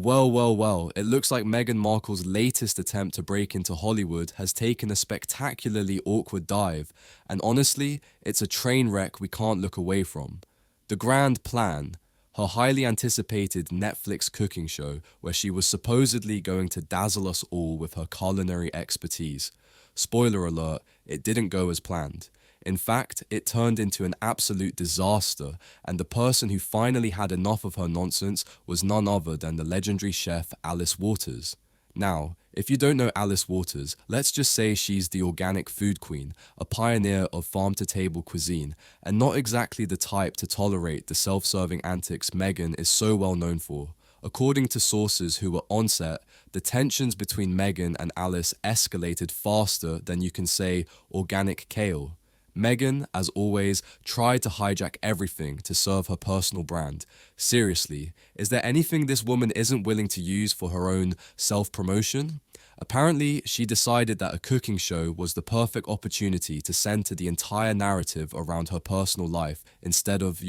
Well, it looks like Meghan Markle's latest attempt to break into Hollywood has taken a spectacularly awkward dive, and honestly, it's a train wreck we can't look away from. The grand plan, her highly anticipated Netflix cooking show where she was supposedly going to dazzle us all with her culinary expertise. Spoiler alert, it didn't go as planned. In fact, it turned into an absolute disaster, and the person who finally had enough of her nonsense was none other than the legendary chef Alice Waters. Now, if you don't know Alice Waters, let's just say she's the organic food queen, a pioneer of farm-to-table cuisine, and not exactly the type to tolerate the self-serving antics Meghan is so well known for. According to sources who were on set, the tensions between Meghan and Alice escalated faster than you can say organic kale. Meghan, as always, tried to hijack everything to serve her personal brand. Seriously, is there anything this woman isn't willing to use for her own self-promotion? Apparently, she decided that a cooking show was the perfect opportunity to center the entire narrative around her personal life instead of,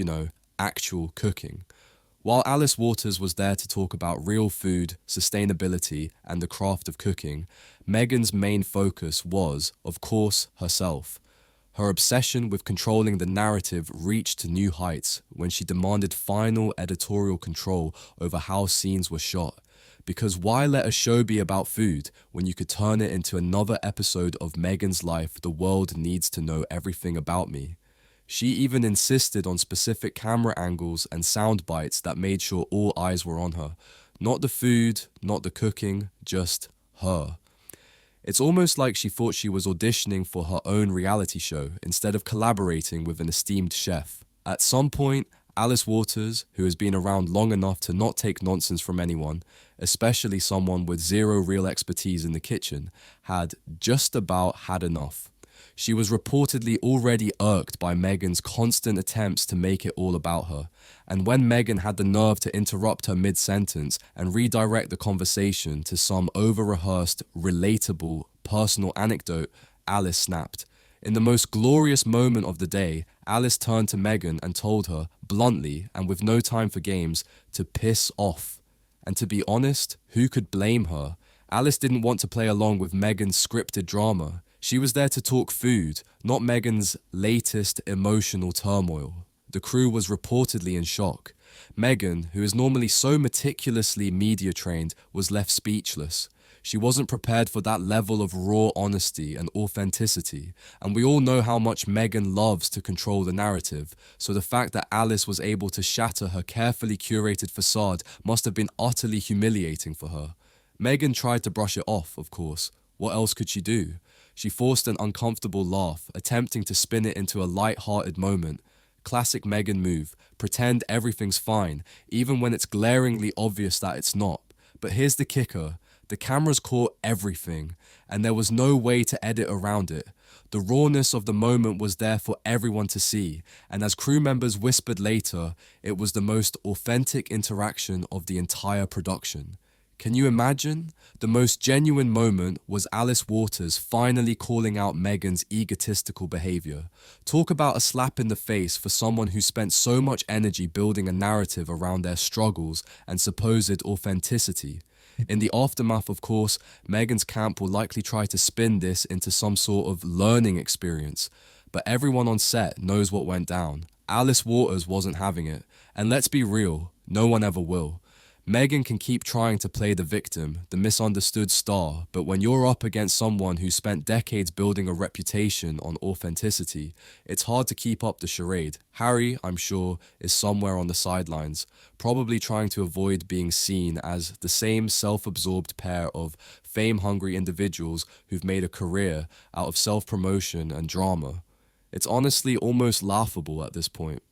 actual cooking. While Alice Waters was there to talk about real food, sustainability, and the craft of cooking, Meghan's main focus was, of course, herself. Her obsession with controlling the narrative reached to new heights when she demanded final editorial control over how scenes were shot. Because why let a show be about food when you could turn it into another episode of Meghan's life, the world needs to know everything about me? She even insisted on specific camera angles and sound bites that made sure all eyes were on her. Not the food, not the cooking, just her. It's almost like she thought she was auditioning for her own reality show instead of collaborating with an esteemed chef. At some point, Alice Waters, who has been around long enough to not take nonsense from anyone, especially someone with zero real expertise in the kitchen, had just about had enough. She was reportedly already irked by Meghan's constant attempts to make it all about her, and when Meghan had the nerve to interrupt her mid-sentence and redirect the conversation to some over-rehearsed, relatable, personal anecdote, Alice snapped. In the most glorious moment of the day, Alice turned to Meghan and told her, bluntly and with no time for games, to piss off. And to be honest, who could blame her? Alice didn't want to play along with Meghan's scripted drama. She was there to talk food, not Meghan's latest emotional turmoil. The crew was reportedly in shock. Meghan, who is normally so meticulously media trained, was left speechless. She wasn't prepared for that level of raw honesty and authenticity, and we all know how much Meghan loves to control the narrative, so the fact that Alice was able to shatter her carefully curated facade must have been utterly humiliating for her. Meghan tried to brush it off, of course. What else could she do? She forced an uncomfortable laugh, attempting to spin it into a light-hearted moment. Classic Meghan move, pretend everything's fine, even when it's glaringly obvious that it's not. But here's the kicker, the cameras caught everything, and there was no way to edit around it. The rawness of the moment was there for everyone to see, and as crew members whispered later, it was the most authentic interaction of the entire production. Can you imagine? The most genuine moment was Alice Waters finally calling out Meghan's egotistical behavior. Talk about a slap in the face for someone who spent so much energy building a narrative around their struggles and supposed authenticity. In the aftermath, of course, Meghan's camp will likely try to spin this into some sort of learning experience. But everyone on set knows what went down. Alice Waters wasn't having it. And let's be real, no one ever will. Meghan can keep trying to play the victim, the misunderstood star, but when you're up against someone who spent decades building a reputation on authenticity, it's hard to keep up the charade. Harry, I'm sure, is somewhere on the sidelines, probably trying to avoid being seen as the same self-absorbed pair of fame-hungry individuals who've made a career out of self-promotion and drama. It's honestly almost laughable at this point.